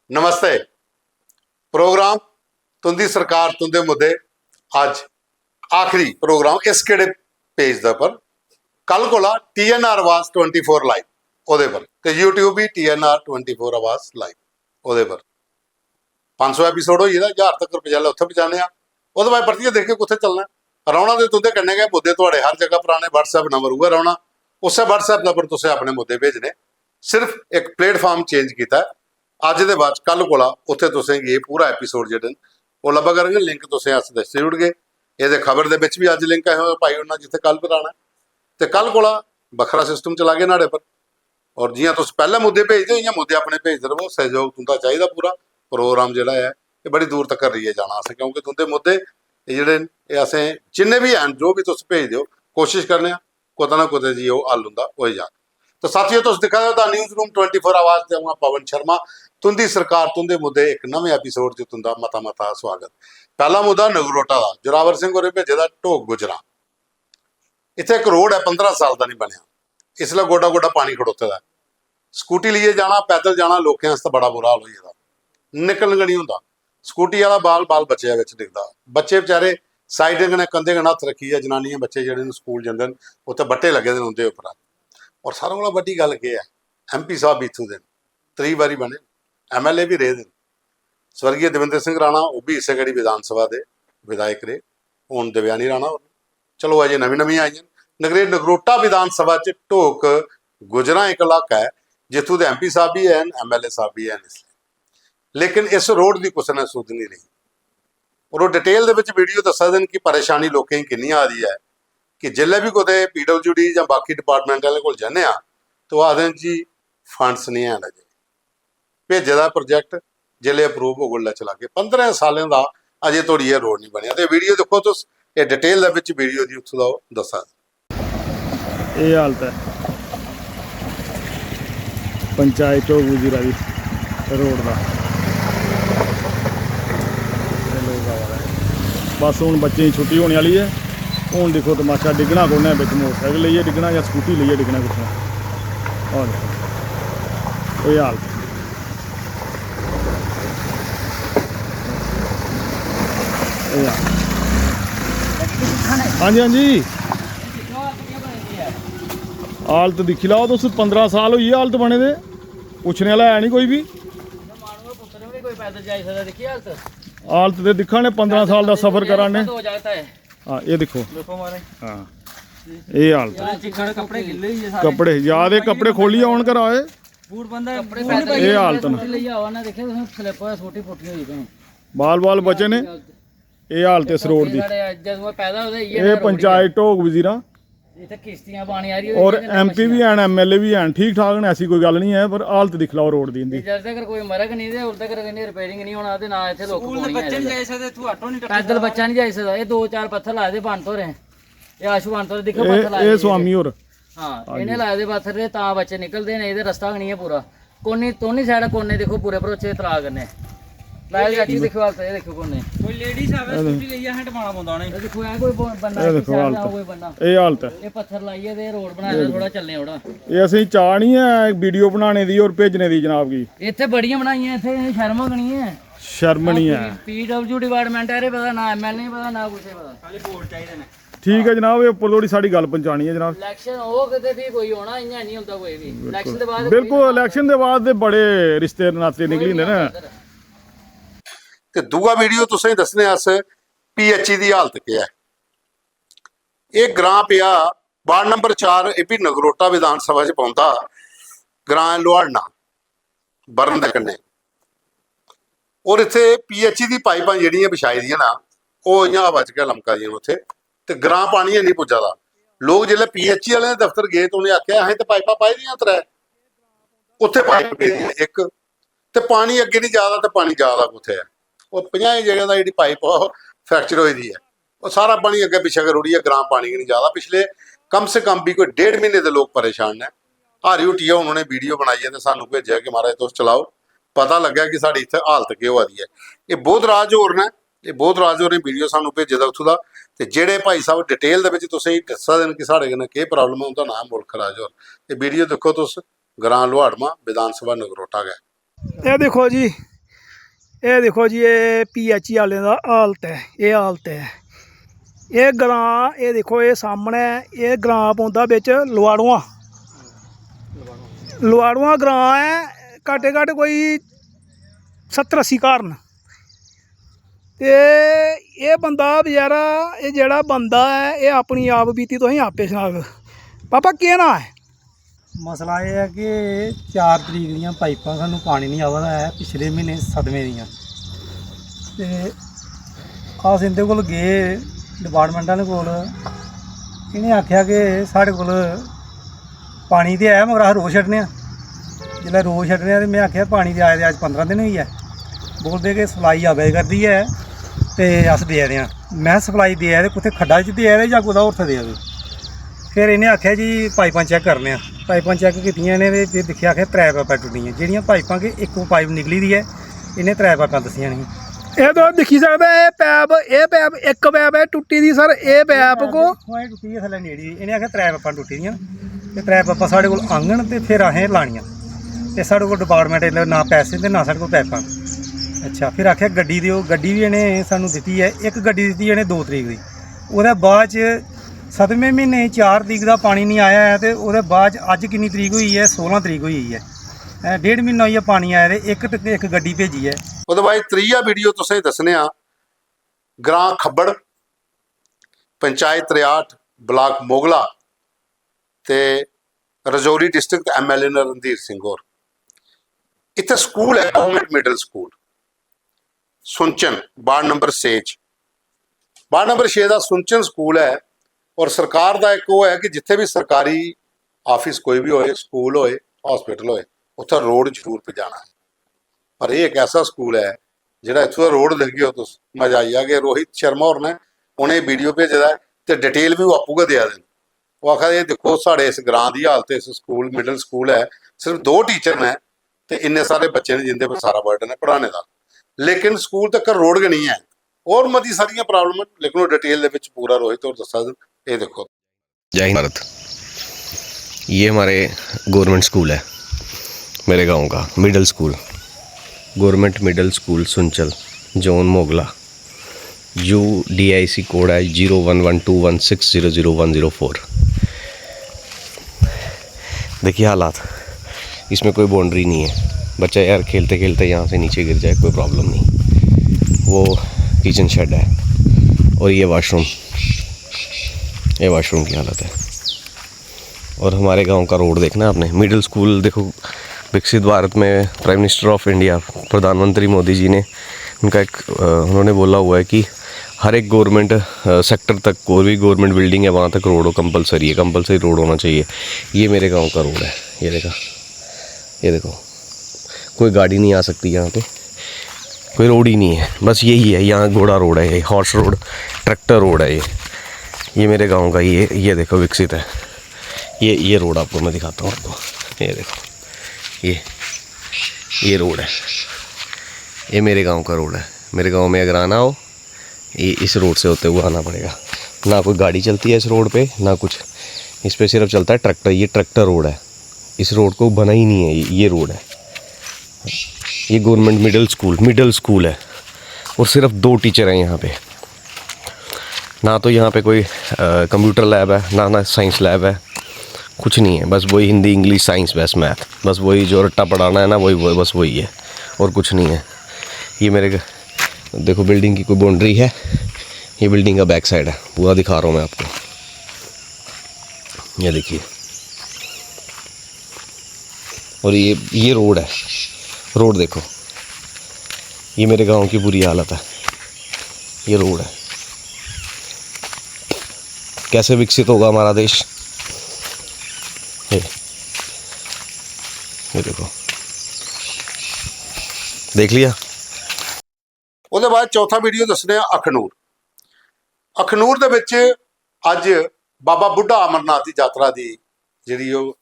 नमस्ते। प्रोग्राम तुंदी सरकार तुंदे मुद्दे अज आखिरी प्रोग्राम इस केड़े पेज दे पर कल कोला TNR आवाज 24 लाइव ओदे पर ते YouTube भी TNR 24 आवाज लाइव ओदे पर 500 एपीसोड होई दा 1000 तक पजाले उत्थे पजाने आ ओदे बाद परतियै देख के कुत्थे चलना रौना दे तुंदे कन्ने गए मुद्दे तुहाडे हर जगह पुराने WhatsApp नंबर हुआ रौना उस WhatsApp नंबर तुसें अपने मुद्दे भेजने सिर्फ एक प्लेटफॉर्म चेंज किया अज दे बाद कल कोला उत्थे तुसें ये पूरा एपीसोड जेह्ड़े वो लब्भा करनगे लिंक तुसें अस दस्सी ओड़गे ये खबर दे विच भी अज लिंक है पाई ओड़ना जिथे कल बताना तो कल कोला बखरा सिस्टम चला गया नाड़े पर और जियां तुस पहले मुद्दे भेजदे हो इयां मुद्दे अपने भेजदे रहो सहयोग तुंदा चाहिदा पूरा प्रोग्राम जिहड़ा है ये बड़ी दूर तक रही है जाना असें क्योंकि तुंदे मुद्दे जिहड़े असें जिन्ने भी हैं जो भी तुस भेजदे हो कोशिश करने कुतै ना कुतै जी वो हल हुंदा होई जा तो साथियों तुस दिखा दे दा न्यूज़ रूम 24 आवाज ते मैं पवन शर्मा तुंदी सरकार तुंदे मुद्दे एक नवे एपीसोड च तुंदा मता मता स्वागत। पहला मुद्दा नगरोटा दा जोरावर सिंह होरें भेजे दा ढोक गुजरा इत्थे एक रोड है 15 साल दा नहीं बनया इसलिए गोडा गोडा पानी खड़ोते दा स्कूटी लिए जाना पैदल जाना लोकें आस्ते बड़ा बुरा हाल होई गेदा निकलन गै नहीं हुंदा स्कूटी वाला बाल बाल बच्चे विच डिगदा बच्चे बेचारे साइड कन्नै कंधे कन्नै हत्थ रखियै जनानियां बच्चे जेह्ड़े स्कूल जंदे न उत्थे बट्टे लगे दे उंदे उप्पर और सारें कोला वड्डी गल केह् है MP साहब भी इत्थों दे 3 बारी बने MLA भी रहे स्वर्गीय देवेंद्र सिंह राणा वो भी इसे कड़ी विधान सभा के विधायक रहे हूँ देवयानी राणा चलो अजे नवी नवी आई नगरोटा विधान सभा च ढोक गुजरा एक इलाका है जितों के MP साहब भी हैं MLA साहब भी हैं इसलिए लेकिन इस रोड की कुछ ने सुध नहीं रही और वो डिटेल वीडियो दसा देन कि परेशानी लोगों की कितनी आ रही है कि जिले भी कोई PWD या बाकी डिपार्टमेंट वाले को जाने तो आखते जी फंड्स नहीं है अजे भेजे दा प्रोजेक्ट जिले अप्रूव हो गुल्ला चला के 15 सालों का अजे थोड़ी ये रोड नहीं बनया तो वीडियो देखो तुस ये डिटेल वीडियो की उत्थों का दसा ये हालत है पंचायत ढोक गुजरा दी रोड का बस हूँ बच्चे की छुट्टी होने वाली है हूँ देखो तमाशा डिगना कौन है बिच मोटरसाइकिल लेइए डिगना या स्कूटी लेइए डिगना कुछ और देखो ये हालत हाँ जी हाँ जी हालत दिक्खी लाओ तुस 15 साल होई हालत बने दे पुछने वाला है नहीं कोई भी हालत दे दिक्खा ने 15 साल का सफर करा ने हाँ ये देखो हाँ ये हालत कपड़े याद है कपड़े खोलिए ऑन कराए ये हालत बाल बाल बचे ने ये हालत इस रोड की ये पंचायत ढोक वजीरा और MP भी हैं MLA भी हैं ठीक ठाक ने ऐसी कोई गल नहीं है पर हालत दिख लो रोड की कोई मरग नहीं ते उल तक रिपेयरिंग नहीं होना ते ना इत्थे लोक बच्चे नहीं जाई सकदे इत्थों ऑटो नहीं पैदल बच्चा नहीं जाई सकदा ये 2-4 पत्थर लाए दे बांतोर हैं ये आशु बांतोर दिखो पत्थर लाए ये स्वामी और हां इन्हें लाए दे पत्थर ते ता बच्चे निकलदे ने इधर रास्ता नहीं है पूरा कोनी तोनी साइड कोने देखो पूरे भरोचे तला करने लाइव जाती देखो हालत ये देखो कोने कोई लेडीज आवे स्कूटी लइया हैंड मारना पौंदा उन्हें देखो है कोई बंदा देखो हालत कोई बंदा ये हालत है ये पत्थर लाइए ते रोड बनाया थोड़ा चलने ओड़ा ये असं चाह नहीं है वीडियो बनाने दी और भेजने दी जनाब की इत्थे बड़ियां बनाइयां इत्थे शर्म होनी है शर्म नहीं है PW डिपार्टमेंट है पता ना MLA पता ना कुछ पता खाली बोर्ड चाहिए ने ठीक है जनाब ये उपर थोड़ी साड़ी गल पहुंचानी है जनाब इलेक्शन हो किते भी कोई होना इयां नहीं होंदा कोई भी इलेक्शन दे बाद बिल्कुल इलेक्शन के बाद बड़े रिश्ते नाते निकली होंदे ना ते दूआ वीडियो तुसें दसने अस PHE की हालत क्या है ये ग्रां पिया वार्ड नंबर 4 ये भी नगरोटा विधान सभा च पौंदा ग्रां लोहाड़ना बरन दे कन्ने और इत्थे PHE की पाइपां जिहड़ियां बिछाई दियां ना वो इयां हवा च गै लमका दियां उत्थे ते ग्रां पानी नहीं पुज्जा दा लोग जिसले PHE वाले दफ्तर गए तो उन्हें आख्या असें तो पाइपां पाई दियां 3 उत्थे पाइप पेदी एक ते पानी अगे नहीं जादा ते पानी जादा कुत्थे है और 50 जगह का जी पाइप फ्रैक्चर हुई दी है और सारा पानी अगे पिछे रुड़ी है ग्रां पानी नहीं ज्यादा पिछले कम से कम भी कोई 1.5 महीने के लोग परेशान ने हारी हुट्टिया उन्होंने वीडियो बनाई है तो सानू भेजा कि महाराज तुम चलाओ पता लग्या कि साड़ी इत्थे हालत क्या हो रही है ये बोध राज होर ने ये बोध राज होरें वीडियो सानू भेजे दा उत्थों दा ते जेड़े भाई साहब डिटेल दे विच तुसें दस्सा देन कि साढ़े कन्नै केह् प्रॉब्लम है उनका नाम मुल्ख राज होर ये वीडियो देखो तुस ग्रां लोहाड़मा विधान सभा नगरोटा गए ये देखो जी ਇਹ ਦੇਖੋ ਜੀ ਇਹ PHE ਵਾਲਿਆਂ ਦਾ ਹਾਲਤ ਹੈ, ਇਹ ਹਾਲਤ ਹੈ। ਇਹ ਗਰਾਂ, ਇਹ ਦੇਖੋ ਇਹ ਸਾਹਮਣੇ ਇਹ ਗਰਾਂ ਪਾਉਂਦਾ ਵਿੱਚ ਲਵਾੜੂਆਂ ਗਰਾਂ ਹੈ, ਘੱਟੇ ਘੱਟ ਕੋਈ 70-80 ਘਰ ਨੇ। ਤੇ ਇਹ ਬੰਦਾ ਬਜ਼ਾਰਾ, ਇਹ ਜਿਹੜਾ ਬੰਦਾ ਹੈ ਇਹ ਆਪਣੀ ਆਪ ਬੀਤੀ ਤੁਸੀਂ ਆਪੇ ਸੁਣਾਓ। ਪਾਪਾ ਕੀ ਨਾਂ ਹੈ? ਮਸਲਾ ਇਹ ਹੈ ਕਿ 4 ਤਰੀਕ ਦੀਆਂ ਪਾਈਪਾਂ ਸਾਨੂੰ ਪਾਣੀ ਨਹੀਂ ਆਉਂਦਾ ਹੈ, ਪਿਛਲੇ ਮਹੀਨੇ 7ਵੇਂ ਦੀਆਂ। ਤੇ ਆਸ ਇਹਦੇ ਕੋਲ ਗਏ ਡਿਪਾਰਟਮੈਂਟਾਂ ਦੇ ਕੋਲ, ਇਹਨੇ ਆਖਿਆ ਕਿ ਸਾਡੇ ਕੋਲ ਪਾਣੀ ਤੇ ਆਇਆ, ਮਗਰ ਅਸ ਰੋਜ਼ ਛੱਡਨੇ ਆ। ਜਿੱਦਾਂ ਰੋਜ਼ ਛੱਡਨੇ ਆ, ਤੇ ਮੈਂ ਆਖਿਆ ਪਾਣੀ ਦੇ ਆਏ ਦੇ ਅੱਜ 15 ਦਿਨ ਹੋਈ ਹੈ। ਬੋਲਦੇ ਕਿ ਸਪਲਾਈ ਆਵੇ ਕਰਦੀ ਹੈ ਤੇ ਅਸ ਦੇ ਰਹੇ ਹਾਂ। ਮੈਂ ਸਪਲਾਈ ਦੇ ਆਇਆ ਤੇ ਕਿਤੇ ਖੱਡਾ 'ਚ ਦੇ ਆਇਆ ਜਾਂ ਕੁਦਾ ਉੱਥੇ ਦੇ ਆਵੇ। ਫਿਰ ਇਹਨੇ ਆਖਿਆ ਜੀ ਪਾਈਪਾਂ ਚੈੱਕ ਕਰਨੇ ਆ। ਪਾਈਪਾਂ ਚੈੱਕ ਕੀਤੀਆਂ ਨੇ ਤੇ ਦੇਖਿਆ ਕਿ 3 ਪਾਈਪਾਂ ਟੁੱਟੀਆਂ, ਜਿਹੜੀਆਂ ਪਾਈਪਾਂ ਕਿ ਇੱਕੋ ਪਾਈਪ ਨਿਕਲੀ ਦੀ ਹੈ, ਇਹਨੇ 3 ਪਾਈਪਾਂ ਦੱਸੀਆਂ ਨਹੀਂ। ਇਹ ਤਾਂ ਦਿਖੀ ਸਕਦਾ ਇਹ ਪੈਪ ਇੱਕ ਪੈਪ ਹੈ ਟੁੱਟੀ ਦੀ ਸਰ। ਇਹ ਪੈਪ ਕੋ ਇਹ ਟੁੱਟੀ ਹੈ ਥੱਲੇ ਨੇੜੀ। ਇਹਨੇ ਆਖਿਆ 3 ਪਾਈਪਾਂ ਟੁੱਟੀ ਦੀਆਂ ਤੇ 3 ਪਾਈਪਾਂ ਸਾਡੇ ਕੋਲ ਆਂਗਣ ਤੇ ਫਿਰ ਅਸੀਂ ਲਾਣੀਆਂ। ਤੇ ਸਾਡੇ ਕੋਲ ਡਿਪਾਰਟਮੈਂਟ ਨਾ ਪੈਸੇ ਤੇ ਨਾ ਸਾਡੇ ਕੋਲ ਪਾਈਪਾਂ। ਅੱਛਾ, ਫਿਰ ਆਖਿਆ ਗੱਡੀ ਦਿਓ। ਗੱਡੀ ਵੀ ਇਹਨੇ ਸਾਨੂੰ ਦਿੱਤੀ ਹੈ, ਇੱਕ ਗੱਡੀ ਦਿੱਤੀ ਇਹਨੇ 2 ਤਰੀਕ ਦੀ। ਉਹਦੇ ਬਾਅਦ 'ਚ 7ਵੇਂ ਮਹੀਨੇ 4 ਤਰੀਕ ਦਾ ਪਾਣੀ ਨਹੀਂ ਆਇਆ ਹੈ। ਤੇ ਉਹਦੇ ਬਾਅਦ 'ਚ ਅੱਜ ਕਿੰਨੀ ਤਰੀਕ ਹੋਈ ਹੈ? 16 ਤਰੀਕ ਹੋਈ ਹੈ। 1.5 ਮਹੀਨਾ ਹੋਈ ਹੈ ਪਾਣੀ ਆਇਆ ਤੇ ਇੱਕ ਗੱਡੀ ਭੇਜੀ ਹੈ। ਉਹਦੇ ਬਾਅਦ ਤੀਆ ਵੀਡੀਓ ਤੁਸੀਂ ਦੱਸਨੇ ਆ ਗ੍ਰਾਂ ਖੱਬੜ, ਪੰਚਾਇਤ 63, ਬਲਾਕ ਮੋਗਲਾ ਤੇ ਰਜੌਰੀ ਡਿਸਟ੍ਰਿਕਟ MLA ਰਣਧੀਰ ਸਿੰਘ ਹੋਰ। ਇੱਥੇ ਸਕੂਲ ਹੈ government middle school Sunchan, ward number 6 ward number 6 ਦਾ ਸੁੰਚਨ ਸਕੂਲ ਹੈ। ਔਰ ਸਰਕਾਰ ਦਾ ਇੱਕ ਉਹ ਹੈ ਕਿ ਜਿੱਥੇ ਵੀ ਸਰਕਾਰੀ ਆਫਿਸ ਕੋਈ ਵੀ ਹੋਏ, ਸਕੂਲ ਹੋਏ, ਹਸਪੀਟਲ ਹੋਏ, ਉੱਥੇ ਰੋਡ ਜ਼ਰੂਰ ਪਹੁੰਚਾਉਣਾ ਹੈ। ਪਰ ਇਹ ਇੱਕ ਐਸਾ ਸਕੂਲ ਹੈ ਜਿਹੜਾ ਇੱਥੋਂ ਦਾ ਰੋਡ ਦੇਖ ਗਿਓ ਤੁਸੀਂ ਮਜ਼ਾ ਆਈ ਆ ਕਿ ਰੋਹਿਤ ਸ਼ਰਮਾ ਹੋਰ ਨੇ ਉਹਨੇ ਵੀਡੀਓ ਭੇਜਦਾ ਤੇ ਡਿਟੇਲ ਵੀ ਉਹ ਆਪੂਗਾ ਦਿਆ ਦੇਣ। ਉਹ ਆਖਦਾ ਇਹ ਦੇਖੋ ਸਾਡੇ ਇਸ ਗ੍ਰਾਂ ਦੀ ਹਾਲਤ, ਇਸ ਸਕੂਲ ਮਿਡਲ ਸਕੂਲ ਹੈ, ਸਿਰਫ 2 ਟੀਚਰ ਨੇ ਤੇ ਇੰਨੇ ਸਾਰੇ ਬੱਚੇ ਨੇ ਜਿੰਦੇ ਪਰ ਸਾਰਾ ਬਰਡਨ ਹੈ ਪੜ੍ਹਾਉਣੇ ਦਾ, ਲੇਕਿਨ ਸਕੂਲ तक रोड गै नहीं है और मती सारियां प्रॉब्लम है। लेकिन वो डिटेल दे विच पूरा रोहित और दसा देन। ये देखो, जय हिंद भारत। ये हमारे गवर्नमेंट स्कूल है, मेरे गांव का middle school, government middle school Sunchal, zone Mogla. UDIC code है 011216000104। देखिए हालात, इसमें कोई बाउंड्री नहीं है। बच्चा यार खेलते खेलते यहाँ से नीचे गिर जाए, कोई प्रॉब्लम नहीं। वो किचन शेड है और ये वाशरूम की हालत है। और हमारे गांव का रोड देखना आपने, मिडिल स्कूल देखो। विकसित भारत में प्राइम मिनिस्टर ऑफ इंडिया प्रधानमंत्री मोदी जी ने उन्होंने बोला हुआ है कि हर एक गवर्नमेंट सेक्टर तक, कोई भी गवर्नमेंट बिल्डिंग है वहाँ तक रोड हो कंपलसरी है, कंपलसरी रोड होना चाहिए। ये मेरे गांव का रोड है, ये देखो कोई गाड़ी नहीं आ सकती यहाँ पे, कोई रोड ही नहीं है, बस यही है। यहाँ घोड़ा रोड है, ये हॉर्स रोड, ट्रैक्टर रोड है। ये मेरे गांव का ये देखो विकसित है। ये रोड आपको मैं दिखाता हूँ आपको। ये देखो ये रोड है, ये मेरे गांव का रोड है। मेरे गांव में अगर आना हो, ये इस रोड से होते हुए आना पड़ेगा। ना कोई गाड़ी चलती है इस रोड पे, ना कुछ। इस पे सिर्फ चलता है ट्रैक्टर। ये ट्रैक्टर रोड है, इस रोड को बना ही नहीं है। ये रोड है। ये गवर्नमेंट मिडिल स्कूल है और सिर्फ 2 टीचर हैं यहाँ पे। ना तो यहाँ पे कोई कंप्यूटर लैब है, ना साइंस लैब है, कुछ नहीं है। बस वही हिंदी, इंग्लिश, साइंस, बस मैथ, बस वही जो रट्टा पढ़ाना है ना, बस वही है और कुछ नहीं है। ये मेरे देखो बिल्डिंग की कोई बाउंड्री है, ये बिल्डिंग का बैक साइड है, पूरा दिखा रहा हूँ मैं आपको। ये देखिए, और ये रोड है, रोड देखो। ये मेरे गांव की बुरी हालत है, ये रोड है। कैसे विकसित होगा हमारा देश? ये देखो, देख लिया। ਉਹਦੇ ਬਾਅਦ ਚੌਥਾ ਵੀਡੀਓ ਦੱਸਦੇ ਆ ਅਖਨੂਰ ਦੇ ਵਿੱਚ ਅੱਜ ਬਾਬਾ ਬੁੱਢਾ ਅਮਰਨਾਥ ਦੀ ਯਾਤਰਾ ਦੀ ਜਿਹੜੀ ਉਹ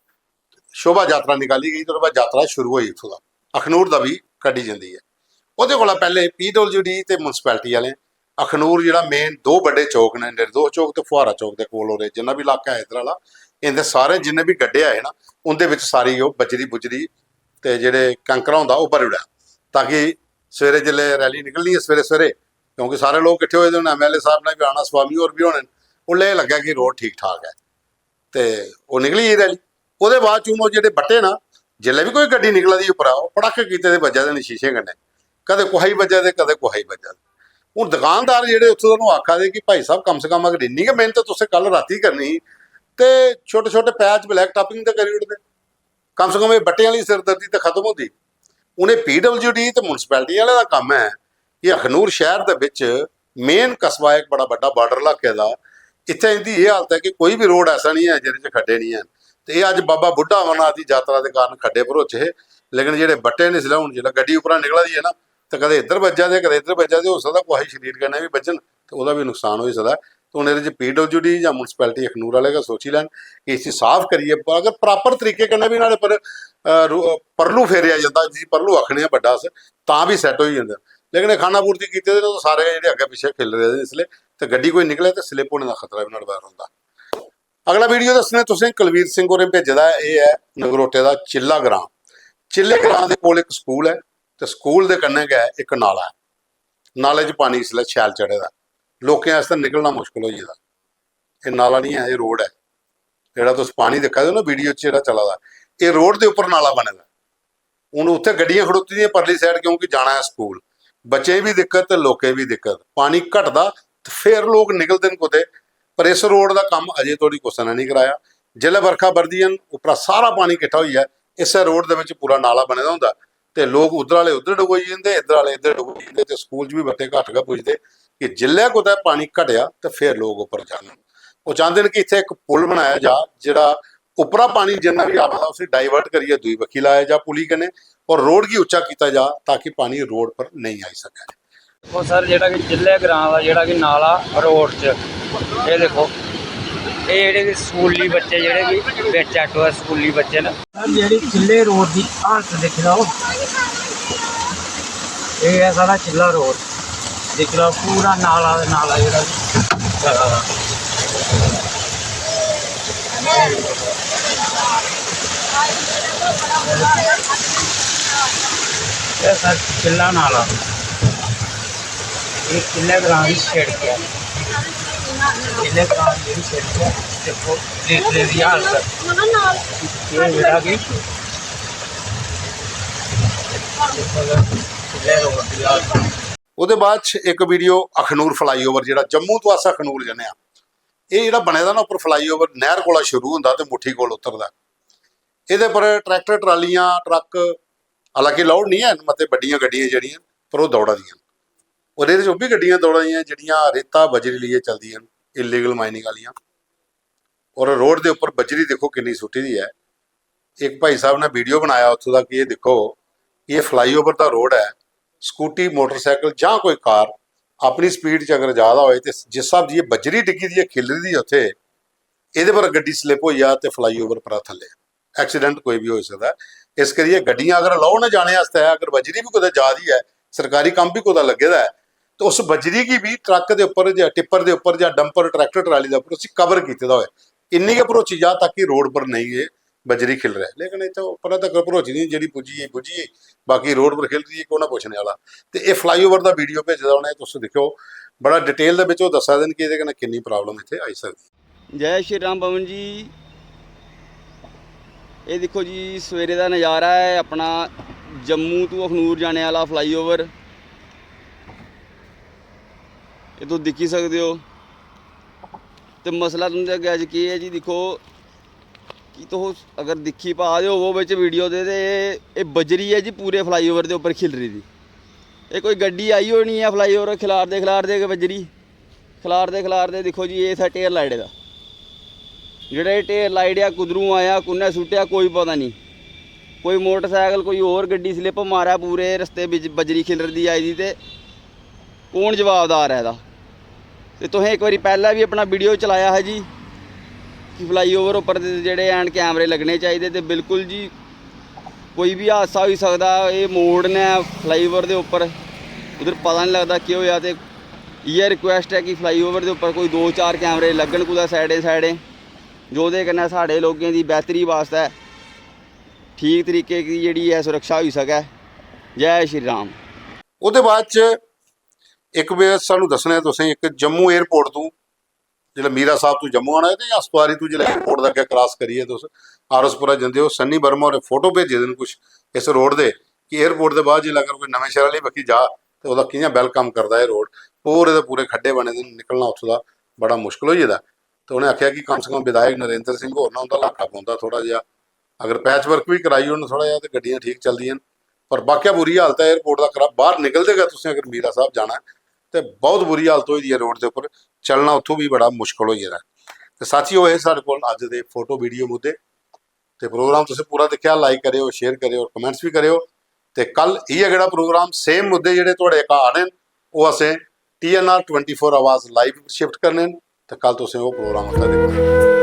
ਸ਼ੋਭਾ ਯਾਤਰਾ ਨਿਕਾਲੀ ਗਈ ਤੇ ਉਹਦੇ ਬਾਅਦ ਯਾਤਰਾ ਸ਼ੁਰੂ ਹੋਈ ਇੱਥੋਂ ਦਾ ਅਖਨੂਰ ਦਾ ਵੀ ਕੱਢੀ ਜਾਂਦੀ ਹੈ। ਉਹਦੇ ਕੋਲ ਪਹਿਲੇ PWD ਤੇ ਮਿਊਨਿਸਪੈਲਿਟੀ ਵਾਲੇ ਅਖਨੂਰ ਜਿਹੜਾ ਮੇਨ 2 ਵੱਡੇ ਚੌਕ ਨੇ, ਨਿਰਦੋਸ਼ ਚੌਕ ਤੇ ਫੁਹਾਰਾ ਚੌਕ ਦੇ ਕੋਲ ਉਹਦੇ ਜਿੰਨਾ ਵੀ ਇਲਾਕਾ ਹੈ ਇੱਧਰ ਵਾਲਾ, ਇਹਦੇ ਸਾਰੇ ਜਿੰਨੇ ਵੀ ਗੱਡੇ ਆਏ ਨਾ ਉਹਦੇ ਵਿੱਚ ਸਾਰੀ ਉਹ ਬਜਰੀ ਬੁਜਰੀ ਤੇ ਜਿਹੜੇ ਕੰਕਰਾ ਹੁੰਦਾ ਉਹ ਭਰ ਉੜਿਆ ਤਾਂ ਕਿ ਸਵੇਰੇ ਜਿੱਲੇ ਰੈਲੀ ਨਿਕਲਣੀ ਹੈ ਸਵੇਰੇ ਕਿਉਂਕਿ ਸਾਰੇ ਲੋਕ ਇਕੱਠੇ ਹੋਏ ਦੇ ਹੁਣ ਐਮਐਲਏ ਸਾਹਿਬ ਨੇ ਵੀ ਆਉਣਾ, ਸਵਾਮੀ ਹੋਰ ਵੀ ਹੋਣੇ, ਉਹਲੇ ਇਹ ਲੱਗਾ ਕਿ ਰੋਡ ਠੀਕ ਠਾਕ ਹੈ ਤੇ ਉਹ ਨਿਕਲੀ ਇਹ ਰੈਲੀ। ਉਹਦੇ ਬਾਅਦ ਚੋਂ ਉਹ ਜਿਹੜੇ ਬੱਟੇ ਨਾ ਜਿੱਲੇ ਵੀ ਕੋਈ ਗੱਡੀ ਨਿਕਲਦੀ ਉੱਪਰ ਉਹ ਪੜਾਕੇ ਕੀਤੇ ਦੇ ਵੱਜਾ ਦੇ ਨੇ ਸ਼ੀਸ਼ੇ ਕੰਨੇ, ਕਦੇ ਕੁਹਾਈ ਵੱਜਾ ਦੇ ਕਦੇ ਕੁਹਾਈ ਵੱਜਾ ਦੇ। ਹੁਣ ਦੁਕਾਨਦਾਰ ਜਿਹੜੇ ਉੱਥੋਂ ਨੂੰ ਆਖਾ ਦੇ ਕਿ ਭਾਈ ਸਾਹਿਬ ਕਮ ਸੇ ਕਮ ਅਗਰ ਇੰਨੀ ਕਿ ਮਿਹਨਤ ਤੁਸੀਂ ਕੱਲ ਰਾਤੀ ਕਰਨੀ ਤੇ ਛੋਟੇ ਛੋਟੇ ਪੈਚ ਬਲੈਕ ਟਾਪਿੰਗ ਤੇ ਕਰੀ ਉੜਦੇ, ਕਮ ਸੇ ਕਮ ਇਹ ਬੱਟਿਆਂ ਵਾਲੀ ਸਿਰਦਰਦੀ ਤਾਂ ਖਤਮ ਹੁੰਦੀ। ਉਹਨੇ PWD ਤੇ ਮੁਨਸਪੈਲਿਟੀ ਵਾਲੇ ਦਾ ਕੰਮ ਹੈ ਕਿ ਅਖਨੂਰ ਸ਼ਹਿਰ ਦੇ ਵਿੱਚ ਮੇਨ ਕਸਬਾ ਇੱਕ ਬੜਾ ਵੱਡਾ ਬਾਰਡਰ ਇਲਾਕੇ ਦਾ, ਇੱਥੇ ਇਹਦੀ ਇਹ ਹਾਲਤ ਹੈ ਕਿ ਕੋਈ ਵੀ ਰੋਡ ਐਸਾ ਨਹੀਂ ਹੈ ਜਿਹਦੇ 'ਚ ਖੱਡੇ ਨਹੀਂ ਹਨ। ਤੇ ਇਹ ਅੱਜ ਬਾਬਾ ਬੁੱਢਾ ਅਮਰਨਾਥ ਦੀ ਯਾਤਰਾ ਦੇ ਕਾਰਨ ਖੱਡੇ ਭਰੋਚੇ, ਲੇਕਿਨ ਜਿਹੜੇ ਬੱਟੇ ਨੇ ਸਿਲਾ ਹੁਣ ਜਿਹੜਾ ਗੱਡੀ ਉੱਪਰਾਂ ਨਿਕਲਦੀ ਹੈ ਨਾ ਤੇ ਕਦੇ ਇੱਧਰ ਵੱਜਾ ਦੇ ਕਦੇ ਇੱਧਰ ਵੱਜਾ ਦੇ, ਹੋ ਸਕਦਾ ਕੋਈ ਸਰੀਰ ਕਰਨੇ ਵੀ ਵੱਜਣ ਤੇ ਉਹਦਾ ਵੀ ਨੁਕਸਾਨ ਹੋ ਸਕਦਾ। तो उन्हें जो PWD या म्यूनसिपैलिटी अखनूर वाले का सोची लैन कि इसी साफ करिए, अगर प्रॉपर तरीके कन्नै भी नाले पर परलू फेरिया जाता जी परलू आखने बड़ा तां भी सैट हो जाता, लेकिन खाना पूर्ति की तो सारे जो अगे पिछे खिल रहे हैं इसलिए तो गड्डी कोई निकले तो स्लिप होने का खतरा भी बाहर होंगे। अगला वीडियो दसने तुसें कुलवीर सिंह होरें भेजे दा ये है नगरोटे का चिल्ला ग्रां। चिल्ले ग्रां के कोल एक स्कूल है तो स्कूल के कन्नै गै एक नाला है, नाले च पानी इसलिए छैल चढ़े दा, लोकें आस्तै निकलना मुश्किल हो जाता। ये नाला नहीं है, ये रोड है जिहड़ा तुस पानी दिक्खा दे ना वीडियो च चला दा, ये रोड के उपर नाला बने दा। हुण उत्थे गड्डियां खड़ोती दियां परली साइड क्योंकि जाना है स्कूल, बच्चे भी दिक्कत ते लोकें भी दिक्कत, पानी घटदा ते फिर लोग निकलदे न कुते, पर इस रोड का काम अजे तोड़ी कुसै ने नहीं कराया। जिसलै बरखा बरदी उपरा सारा पानी इकट्ठा होई जाए इस रोड के विच पूरा नाला बने दा हुंदा ते लोग उधर वाले उधर डुगोई जांदे, इधर वाले इधर डुगोई जांदे ते स्कूल च भी बच्चे घट गए पुजदे कि जिल्लै कुतै पानी घटिया तो फिर लोग उपर जान। वो चाहते हैं कि इत्थे एक पुल बनाया जा जिहड़ा उपरा पानी जिन्ना भी आवा उसे डाइवर्ट करिए दूई बक्खी लाया जा पुली कन्नै और रोड की उच्चा किया जा ताकि पानी रोड पर नहीं आई सके। ਉਹ ਸਰ ਜਿਹੜਾ ਕਿ ਜ਼ਿਲ੍ਹੇ ਗ੍ਰਾਮ ਦਾ ਜਿਹੜਾ ਕਿ ਨਾਲਾ ਰੋਡ 'ਚ ਇਹ ਦੇਖੋ ਇਹ ਜਿਹੜੇ ਕਿ ਸਕੂਲੀ ਬੱਚੇ ਜਿਹੜੇ ਕਿ ਵਿੱਚ ਆਟੋ ਸਕੂਲੀ ਬੱਚੇ ਨੇ ਸਰ ਜਿਹੜੀ ਜ਼ਿਲ੍ਹੇ ਰੋਡ ਦੀ ਹਾਲਤ ਦੇਖ ਲਓ, ਇਹ ਹੈ ਸਾਡਾ ਜ਼ਿਲ੍ਹਾ ਰੋਡ ਦੇਖ ਲਓ ਪੂਰਾ ਨਾਲਾ ਜਿਹੜਾ ਇਹ ਸਰ ਜ਼ਿਲ੍ਹਾ ਨਾਲਾ एक किले ग्राम की सड़क है, किले ग्राम की सड़क है देखो रेतले की हालत ये बेटा की किले रोड की हालत। ਉਹਦੇ ਬਾਅਦ 'ਚ ਇੱਕ ਵੀਡੀਓ ਅਖਨੂਰ ਫਲਾਈਓਵਰ ਜਿਹੜਾ ਜੰਮੂ ਤੋਂ ਆਸਾ ਅਖਨੂਰ ਜਾਂਦੇ ਆ, ਇਹ ਜਿਹੜਾ ਬਣਿਆ ਦਾ ਨਾ ਉੱਪਰ ਫਲਾਈਓਵਰ ਨਹਿਰ ਕੋਲਾ ਸ਼ੁਰੂ ਹੁੰਦਾ ਤੇ ਮੁੱਠੀ ਕੋਲ ਉਤਰਦਾ। ਇਹਦੇ ਪਰ ਟਰੈਕਟਰ ਟਰਾਲੀਆਂ ਟਰੱਕ ਹਾਲਾਂਕਿ ਲਾਉਡ ਨਹੀਂ ਹੈ ਮਤੇ ਵੱਡੀਆਂ ਗੱਡੀਆਂ ਜਿਹੜੀਆਂ ਪਰ ਉਹ ਦੌੜਾਂ ਦੀਆਂ और ये भी गड्डियां दौड़ाइयां जिहड़ियां रेता बजरी लिए चलदियां इलीगल माइनिंग वालियां। और रोड के उपर बजरी देखो कितनी सुट्टी दी है। एक भाई साहब ने वीडियो बनाया उत्थों का कि ये देखो ये फ्लाईओवर का रोड है, स्कूटी मोटरसाइकिल जां कोई कार अपनी स्पीड च अगर ज़्यादा होए तो जिस हिसाब की बजरी डिग्गी दी है खिलरी दी उत्थे ये पर गड्डी स्लिप हो जा तो फ्लाईओवर पर थले एक्सीडेंट कोई भी हो सकता है। इस करिए गड्डियां अगर लाओ ना जाने वास्ते अगर बजरी भी कुछ ज़्यादा है सरकारी काम भी कुछ लगे दा है तो उस बजरी की भी ट्रक के उपर या टिप्पर के उपर या डंपर ट्रैक्टर ट्राली के उपर कवर किया हुआ इन्नी के भरोची जा ताकि रोड पर नहीं ये बजरी खिल रहा है। लेकिन इतना उपर तक भरोची नहीं जी पुजी बुझी बाकी रोड पर खिल रही है कोई ना पुछने वाला। तो ये फ्लाईओवर का वीडियो भेजा उन्हें तुम देखो बड़ा डिटेल के दसा देन कि ये कितनी प्रॉब्लम इतने आई सकती। जय श्री राम पवन जी, ये देखो जी सवेरे का नज़ारा है अपना जम्मू तो अखनूर जाने वाला फ्लाईओवर, ये तुम दिखी सकते हो। तो मसला तुंदे अग्गे अज की है जी देखो कि तुस अगर दिखी पा दे हो बिच वीडियो दे ये बजरी है जी पूरे फ्लाईओवर के उपर खिल रही थी। ये कोई गड्डी आई होनी है फ्लाईओवर खिलारदे बजरी खिलारदे देखो जी ये था टेर लाइट का जेड़ा टेर लाइट आ कुदरू आया कुन्ने सुट्टिया कोई पता नहीं, कोई मोटरसाइकिल कोई और गड्डी स्लिप मारा पूरे रस्ते बिच बजरी खिलरदी आई दी ते कौन जवाबदार है एह्दा। ते तुसें एक बारी पहले भी अपना वीडियो चलाया है जी कि फ्लाईओवर उपर जेह्ड़े हैन कैमरे लगने चाहिए ते बिल्कुल जी कोई भी हादसा हो सकदा। ये मोड़ ने फ्लाईओवर के उपर उधर पता नहीं लगता केह् होया। ते इ'यै रिक्वेस्ट है कि फ्लाईओवर के उपर कोई 2-4 कैमरे लगन कुदै साइडें जोह्दे कन्नै साढ़े लोगों की बेहतरी वास्ते ठीक तरीके की जिहड़ी है सुरक्षा होई सकै। जय श्री राम। ਉਹਦੇ ਬਾਅਦ ਚ ਇੱਕ ਵੇ ਸਾਨੂੰ ਦੱਸਣਾ ਤੁਸੀਂ ਇੱਕ ਜੰਮੂ 에ਅਰਪੋਰਟ ਤੋਂ ਜਿਹੜਾ ਮੀਰਾ ਸਾਹਿਬ ਤੋਂ ਜੰਮੂ ਆਣਾ ਹੈ ਤੇ ਹਸਪਤਾਰੀ ਤੋਂ ਜਿਹੜਾ 에ਅਰਪੋਰਟ ਦਾ ਅੱਗੇ ਕ੍ਰਾਸ ਕਰੀਏ ਤੁਸੀਂ ਆਰਸਪੁਰਾ ਜਾਂਦੇ ਹੋ ਸਨੀ ਵਰਮਾ ਔਰ ਫੋਟੋ ਭੇਜੇ ਦੇਣ ਕੁਛ ਇਸ ਰੋਡ ਦੇ ਕਿ 에ਅਰਪੋਰਟ ਦੇ ਬਾਅਦ ਜੇ ਅਗਰ ਕੋਈ ਨਵੇਂ ਸ਼ਹਿਰ ਵਾਲੀ ਬੱਕੀ ਜਾ ਤੇ ਉਹਦਾ ਕਿਵੇਂ ਵੈਲਕਮ ਕਰਦਾ ਇਹ ਰੋਡ ਪੂਰੇ ਦੇ ਪੂਰੇ ਖੱਡੇ ਬਣੇ ਦੇ ਨਿਕਲਣਾ ਉੱਥੋਂ ਦਾ ਬੜਾ ਮੁਸ਼ਕਲ ਹੋ ਜਾਂਦਾ ਤੇ ਉਹਨੇ ਆਖਿਆ ਕਿ ਕਮ ਸੇ ਕਮ ਵਿਧਾਇਕ ਨਰਿੰਦਰ ਸਿੰਘ ਹੋਰ ਨਾ ਉਹਦਾ ਇਲਾਕਾ ਪਾਉਂਦਾ ਥੋੜਾ ਜਿਹਾ ਅਗਰ ਪੈਚ ਵਰਕ ਵੀ ਕਰਾਈ ਉਹਨੇ ਥੋੜਾ ਜਿਹਾ ਤੇ ਗੱਡੀਆਂ ਠੀਕ ਚੱਲਦੀਆਂ ਪਰ ਬਾਕਿਆ ਬੁਰੀ ਹਾਲਤ ਹੈ 에ਅਰਪੋਰਟ ਦਾ ਖਰਾਬ ਬਾਹਰ ਨਿਕਲਦੇਗਾ ਤੁਸੀਂ ਅਗਰ ਮੀਰਾ ਸਾਹਿਬ ਜਾਣਾ ਤੇ ਬਹੁਤ ਬੁਰੀ ਹਾਲਤ ਹੋਈ ਦੀ ਹੈ ਰੋਡ ਦੇ ਉੱਪਰ ਚੱਲਣਾ ਉੱਥੋਂ ਵੀ ਬੜਾ ਮੁਸ਼ਕਲ ਹੋ ਜਾਂਦਾ ਤੇ ਸਾਥੀਓ ਇਹ ਸਾਡੇ ਕੋਲ ਅੱਜ ਦੇ ਫੋਟੋ ਵੀਡੀਓ ਮੁੱਦੇ ਤੇ ਪ੍ਰੋਗਰਾਮ ਤੁਸੀਂ ਪੂਰਾ ਦੇਖਿਆ ਲਾਈਕ ਕਰਿਓ ਸ਼ੇਅਰ ਕਰਿਓ ਔਰ ਕਮੈਂਟਸ ਵੀ ਕਰਿਓ ਤੇ ਕੱਲ ਇਹ ਜਿਹੜਾ ਪ੍ਰੋਗਰਾਮ ਸੇਮ ਮੁੱਦੇ ਜਿਹੜੇ ਤੁਹਾਡੇ ਘਰ ਨੇ ਉਹ ਅਸੀਂ TNR 24 ਆਵਾਜ਼ ਲਾਈਵ ਸ਼ਿਫਟ ਕਰਨੇ ਤੇ ਕੱਲ ਤੁਸੀਂ ਉਹ ਪ੍ਰੋਗਰਾਮ ਉੱਥੇ ਦੇਖੋ